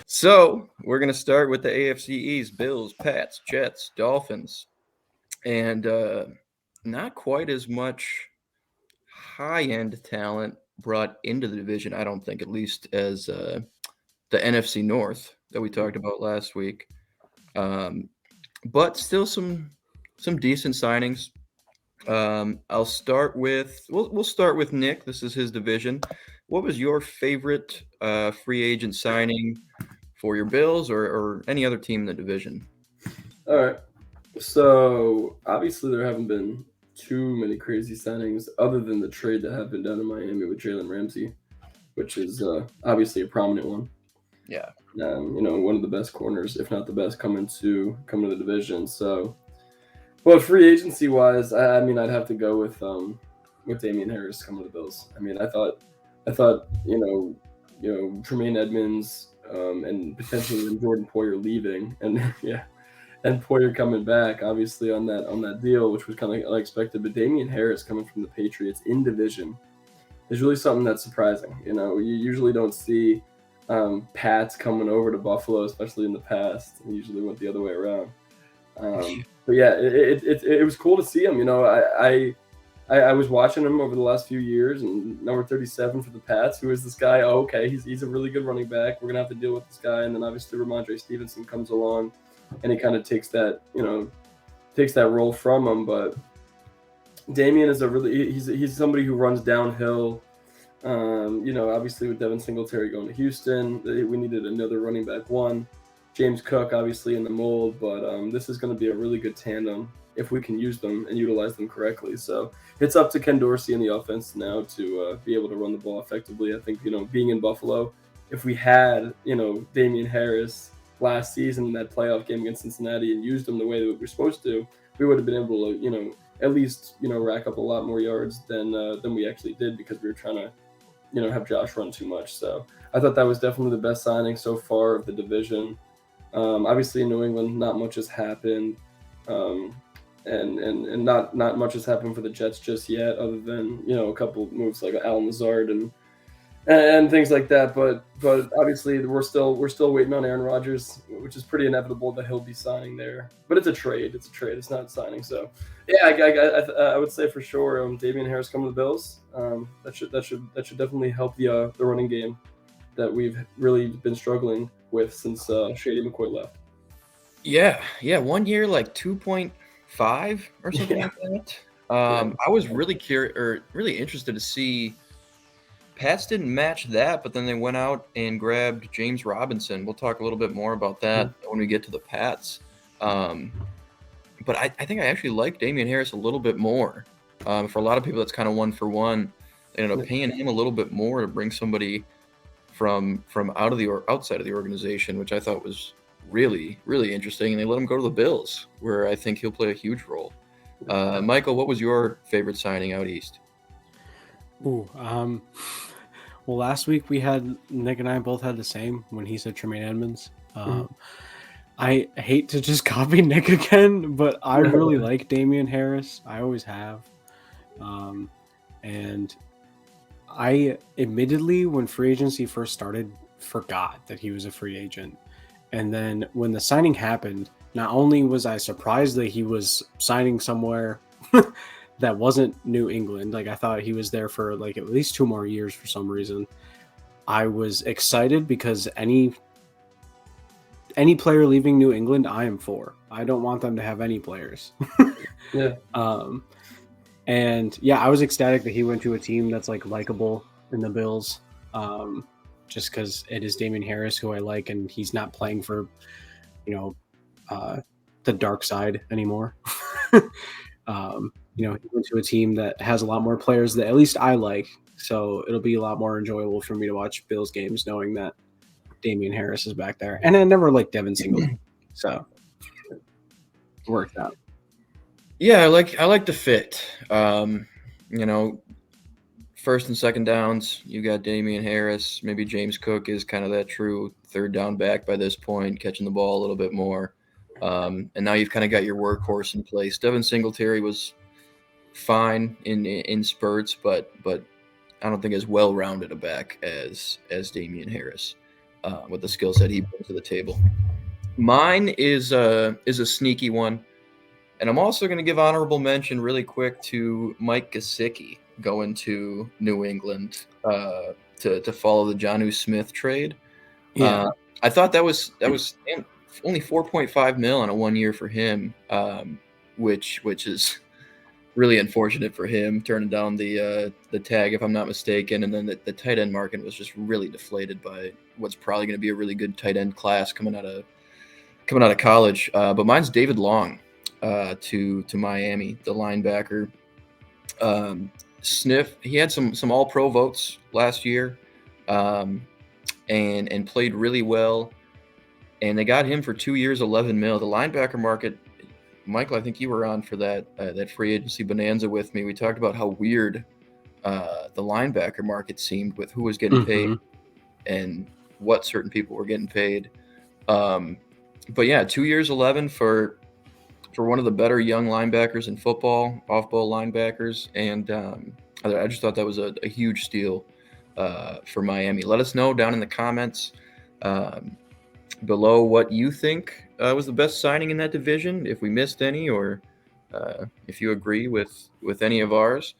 So we're going to start with the AFC East: Bills, Pats, Jets, Dolphins, and not quite as much high-end talent brought into the division, I don't think, at least as the NFC North that we talked about last week. Um, but still some decent signings. I'll start with we'll start with Nick. This is his division. What was your favorite free agent signing for your Bills or any other team in the division? All right. So obviously there haven't been too many crazy signings other than the trade that happened down in Miami with Jalen Ramsey, which is obviously a prominent one. Yeah. One of the best corners, if not the best, coming to the division. So, but free agency wise, I mean, I'd have to go with Damian Harris coming to the Bills. I mean, I thought Tremaine Edmonds and potentially even Jordan Poyer leaving, and yeah, and Poyer coming back, obviously on that deal, which was kind of unexpected. But Damian Harris coming from the Patriots in division is really something that's surprising. You usually don't see Pats coming over to Buffalo, especially in the past. It usually went the other way around. But yeah, it was cool to see him. I was watching him over the last few years, and number 37 for the Pats. Who is this guy? Oh, okay, he's a really good running back. We're gonna have to deal with this guy, and then obviously Ramondre Stevenson comes along, and he kind of takes that role from him. But Damian is he's somebody who runs downhill. Obviously with Devin Singletary going to Houston, we needed another running back one. James Cook, obviously in the mold, but this is going to be a really good tandem if we can use them and utilize them correctly. So it's up to Ken Dorsey and the offense now to be able to run the ball effectively. I think being in Buffalo, if we had Damian Harris last season in that playoff game against Cincinnati and used him the way that we were supposed to, we would have been able to at least rack up a lot more yards than we actually did because we were trying to have Josh run too much. So I thought that was definitely the best signing so far of the division. Obviously in New England, not much has happened, and not much has happened for the Jets just yet, other than a couple of moves like Al Lazard and things like that. But obviously we're still waiting on Aaron Rodgers, which is pretty inevitable that he'll be signing there. But it's a trade. It's a trade. It's not signing. So yeah, I would say for sure, Damian Harris coming to the Bills. That should definitely help the running game that we've really been struggling with since Shady McCoy left. Yeah. 1 year like 2.5 or something Yeah, like that. yeah. I was really curious or really interested to see Pats didn't match that, but then they went out and grabbed James Robinson. We'll talk a little bit more about that when we get to the Pats. But I think I actually like Damian Harris a little bit more. For a lot of people, that's kind of one for one. They ended up paying him a little bit more to bring somebody from outside of the organization, which I thought was really, really interesting. And they let him go to the Bills, where I think he'll play a huge role. Michael, what was your favorite signing out east? Ooh, well, last week Nick and I both had the same when he said Tremaine Edmonds. I hate to just copy Nick again, but I really like Damian Harris. I always have. And I admittedly, when free agency first started, forgot that he was a free agent. And then when the signing happened, not only was I surprised that he was signing somewhere that wasn't New England, like I thought he was there for like at least 2 more years for some reason. I was excited because any player leaving New England, I am for. I don't want them to have any players. Yeah. And yeah, I was ecstatic that he went to a team that's like likable in the Bills. Just because it is Damian Harris who I like, and he's not playing for, the dark side anymore. He went to a team that has a lot more players that at least I like. So it'll be a lot more enjoyable for me to watch Bills games knowing that Damian Harris is back there. And I never liked Devin Singletary, so it worked out. Yeah, I like the fit. First and second downs, you got Damian Harris. Maybe James Cook is kind of that true third down back by this point, catching the ball a little bit more. And now you've kind of got your workhorse in place. Devin Singletary was fine in spurts, but I don't think as well rounded a back as Damian Harris. with the skill set he brings to the table. Mine is a sneaky one, and I'm also going to give honorable mention really quick to Mike Gesicki going to New England to follow the Jonnu Smith trade. Yeah. I thought that was only 4.5 mil on a 1 year for him, which is really unfortunate for him, turning down the tag, if I'm not mistaken. And then the tight end market was just really deflated by what's probably going to be a really good tight end class coming out of college. But mine's David Long to Miami, the linebacker. Sniff, he had some All Pro votes last year, and played really well. And they got him for 2 years, 11 mil. The linebacker market, Michael, I think you were on for that free agency bonanza with me. We talked about how weird the linebacker market seemed with who was getting paid and what certain people were getting paid. But yeah, 2 years, 11 for one of the better young linebackers in football, off-ball linebackers, and I just thought that was a huge steal for Miami. Let us know down in the comments below what you think was the best signing in that division, if we missed any, or if you agree with any of ours.